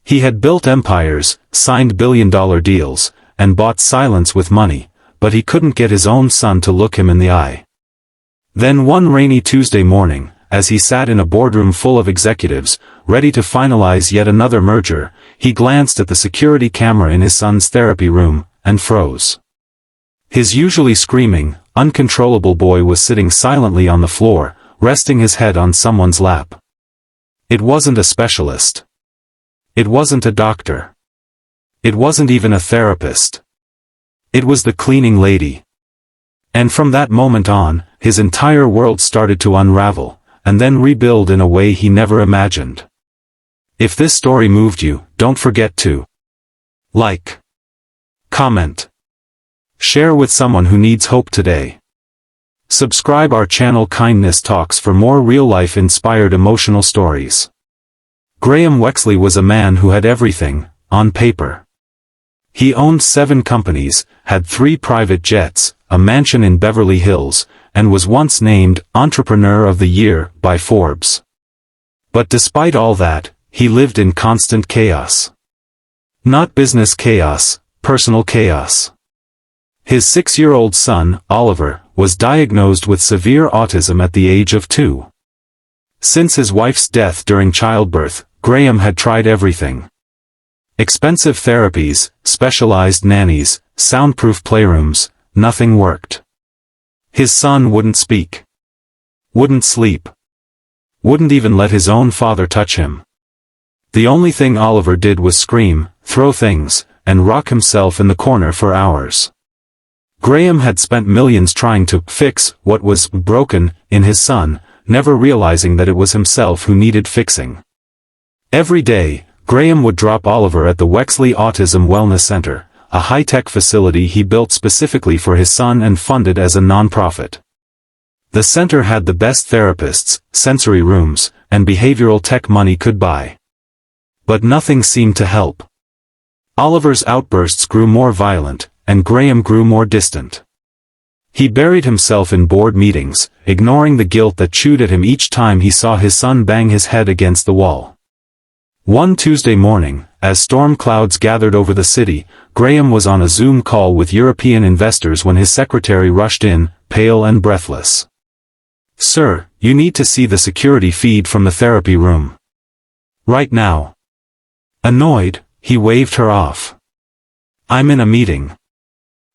He had built empires, signed billion-dollar deals, and bought silence with money, but he couldn't get his own son to look him in the eye. Then one rainy Tuesday morning, as he sat in a boardroom full of executives, ready to finalize yet another merger, he glanced at the security camera in his son's therapy room, and froze. His usually screaming, uncontrollable boy was sitting silently on the floor, resting his head on someone's lap. It wasn't a specialist. It wasn't a doctor. It wasn't even a therapist. It was the cleaning lady. And from that moment on, his entire world started to unravel, and then rebuild in a way he never imagined. If this story moved you, don't forget to like, comment, share with someone who needs hope today. Subscribe our channel Kindness Talks for more real-life inspired emotional stories. Graham Wexley was a man who had everything, on paper. He owned 7 companies, had 3 private jets, a mansion in Beverly Hills, and was once named Entrepreneur of the Year by Forbes. But despite all that, he lived in constant chaos. Not business chaos, personal chaos. His 6-year-old son, Oliver, was diagnosed with severe autism at the age of 2. Since his wife's death during childbirth, Graham had tried everything. Expensive therapies, specialized nannies, soundproof playrooms, nothing worked. His son wouldn't speak. Wouldn't sleep. Wouldn't even let his own father touch him. The only thing Oliver did was scream, throw things, and rock himself in the corner for hours. Graham had spent millions trying to fix what was broken in his son, never realizing that it was himself who needed fixing. Every day, Graham would drop Oliver at the Wexley Autism Wellness Center, a high-tech facility he built specifically for his son and funded as a non-profit. The center had the best therapists, sensory rooms, and behavioral tech money could buy. But nothing seemed to help. Oliver's outbursts grew more violent, and Graham grew more distant. He buried himself in board meetings, ignoring the guilt that chewed at him each time he saw his son bang his head against the wall. One Tuesday morning, as storm clouds gathered over the city, Graham was on a Zoom call with European investors when his secretary rushed in, pale and breathless. "Sir, you need to see the security feed from the therapy room. Right now." Annoyed, he waved her off. "I'm in a meeting."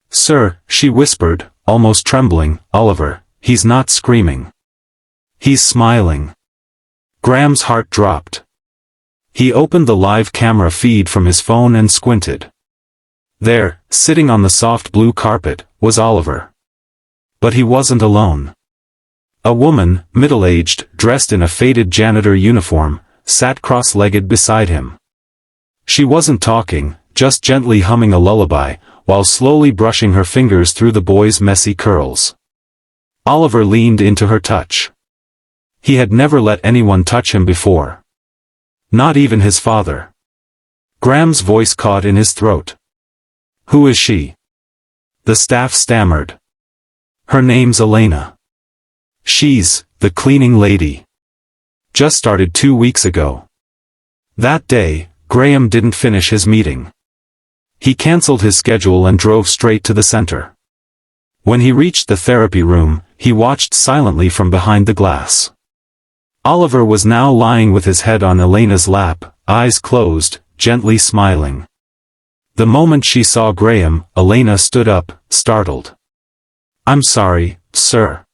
"Sir," she whispered, almost trembling, "Oliver, he's not screaming. He's smiling." Graham's heart dropped. He opened the live camera feed from his phone and squinted. There, sitting on the soft blue carpet, was Oliver. But he wasn't alone. A woman, middle-aged, dressed in a faded janitor uniform, sat cross-legged beside him. She wasn't talking, just gently humming a lullaby, while slowly brushing her fingers through the boy's messy curls. Oliver leaned into her touch. He had never let anyone touch him before. Not even his father. Graham's voice caught in his throat. "Who is she?" The staff stammered. "Her name's Elena. She's the cleaning lady. Just started 2 weeks ago." That day, Graham didn't finish his meeting. He canceled his schedule and drove straight to the center. When he reached the therapy room, he watched silently from behind the glass. Oliver was now lying with his head on Elena's lap, eyes closed, gently smiling. The moment she saw Graham, Elena stood up, startled. "I'm sorry, sir.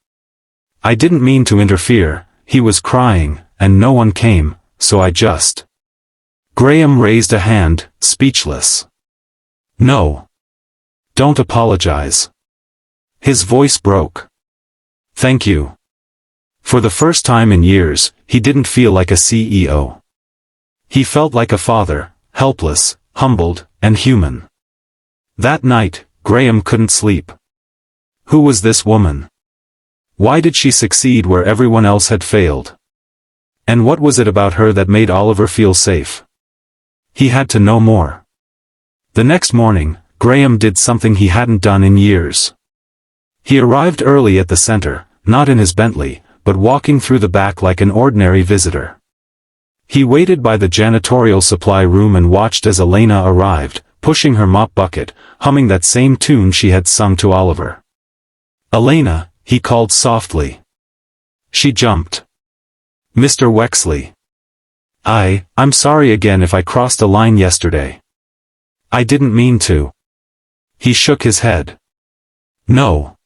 I didn't mean to interfere." He was crying, and no one came, so I just... Graham raised a hand, speechless. "No. Don't apologize." His voice broke. "Thank you." For the first time in years, he didn't feel like a CEO. He felt like a father, helpless, humbled, and human. That night, Graham couldn't sleep. Who was this woman? Why did she succeed where everyone else had failed? And what was it about her that made Oliver feel safe? He had to know more. The next morning, Graham did something he hadn't done in years. He arrived early at the center, not in his Bentley, but walking through the back like an ordinary visitor. He waited by the janitorial supply room and watched as Elena arrived, pushing her mop bucket, humming that same tune she had sung to Oliver. "Elena," he called softly. She jumped. "Mr. Wexley. I'm sorry again if I crossed a line yesterday. I didn't mean to." He shook his head. "No.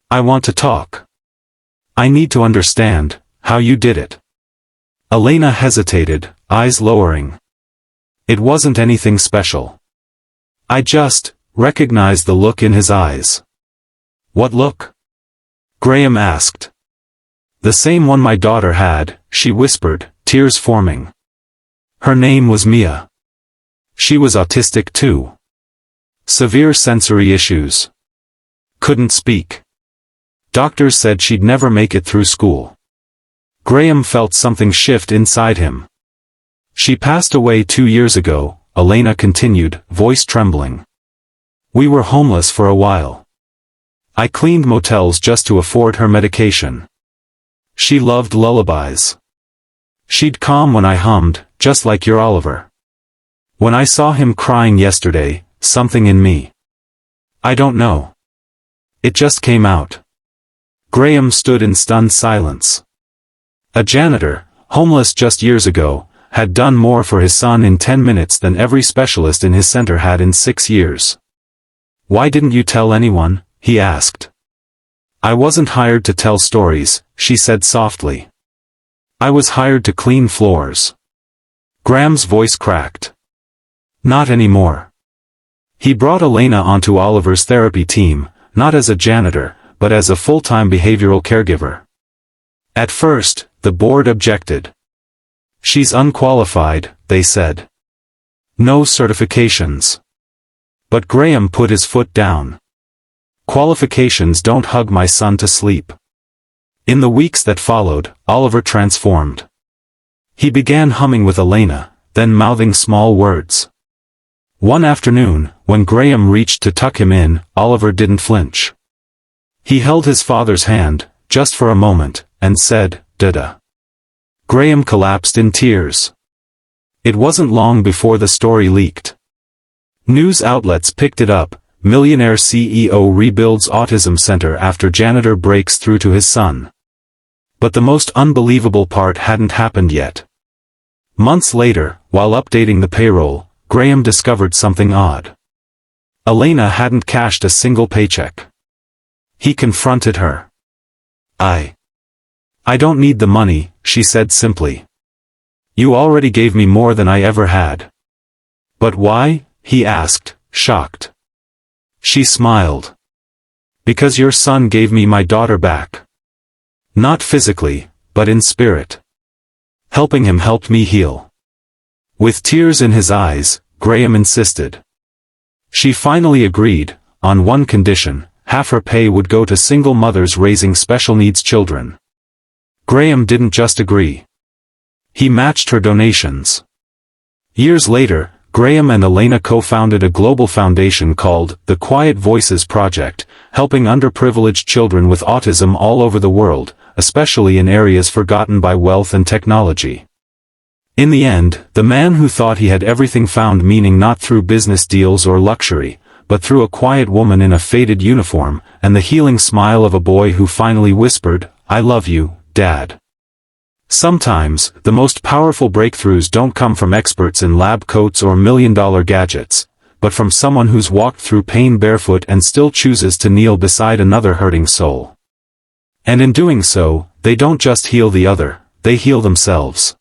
I want to talk. I need to understand how you did it." Elena hesitated, eyes lowering. "It wasn't anything special. I just recognized the look in his eyes." "What look?" Graham asked. "The same one my daughter had," she whispered, tears forming. "Her name was Mia. She was autistic too. Severe sensory issues. Couldn't speak. Doctors said she'd never make it through school." Graham felt something shift inside him. "She passed away 2 years ago," Elena continued, voice trembling. "We were homeless for a while. I cleaned motels just to afford her medication. She loved lullabies. She'd calm when I hummed, just like your Oliver. When I saw him crying yesterday, something in me. I don't know. It just came out." Graham stood in stunned silence. A janitor, homeless just years ago, had done more for his son in 10 minutes than every specialist in his center had in 6 years. "Why didn't you tell anyone?" he asked. "I wasn't hired to tell stories," she said softly. "I was hired to clean floors." Graham's voice cracked. "Not anymore." He brought Elena onto Oliver's therapy team, not as a janitor, but as a full-time behavioral caregiver. At first, the board objected. "She's unqualified," they said. "No certifications." But Graham put his foot down. "Qualifications don't hug my son to sleep." In the weeks that followed, Oliver transformed. He began humming with Elena, then mouthing small words. One afternoon, when Graham reached to tuck him in, Oliver didn't flinch. He held his father's hand, just for a moment, and said, "Dada." Graham collapsed in tears. It wasn't long before the story leaked. News outlets picked it up. Millionaire CEO rebuilds autism center after janitor breaks through to his son. But the most unbelievable part hadn't happened yet. Months later, while updating the payroll, Graham discovered something odd. Elena hadn't cashed a single paycheck. He confronted her. I don't need the money," she said simply. "You already gave me more than I ever had." "But why?" he asked, shocked. She smiled. "Because your son gave me my daughter back. Not physically, but in spirit. Helping him helped me heal." With tears in his eyes, Graham insisted. She finally agreed, on one condition: half her pay would go to single mothers raising special needs children. Graham didn't just agree. He matched her donations. Years later, Graham and Elena co-founded a global foundation called the Quiet Voices Project, helping underprivileged children with autism all over the world, especially in areas forgotten by wealth and technology. In the end, the man who thought he had everything found meaning not through business deals or luxury, but through a quiet woman in a faded uniform, and the healing smile of a boy who finally whispered, "I love you, Dad." Sometimes, the most powerful breakthroughs don't come from experts in lab coats or million-dollar gadgets, but from someone who's walked through pain barefoot and still chooses to kneel beside another hurting soul. And in doing so, they don't just heal the other, they heal themselves.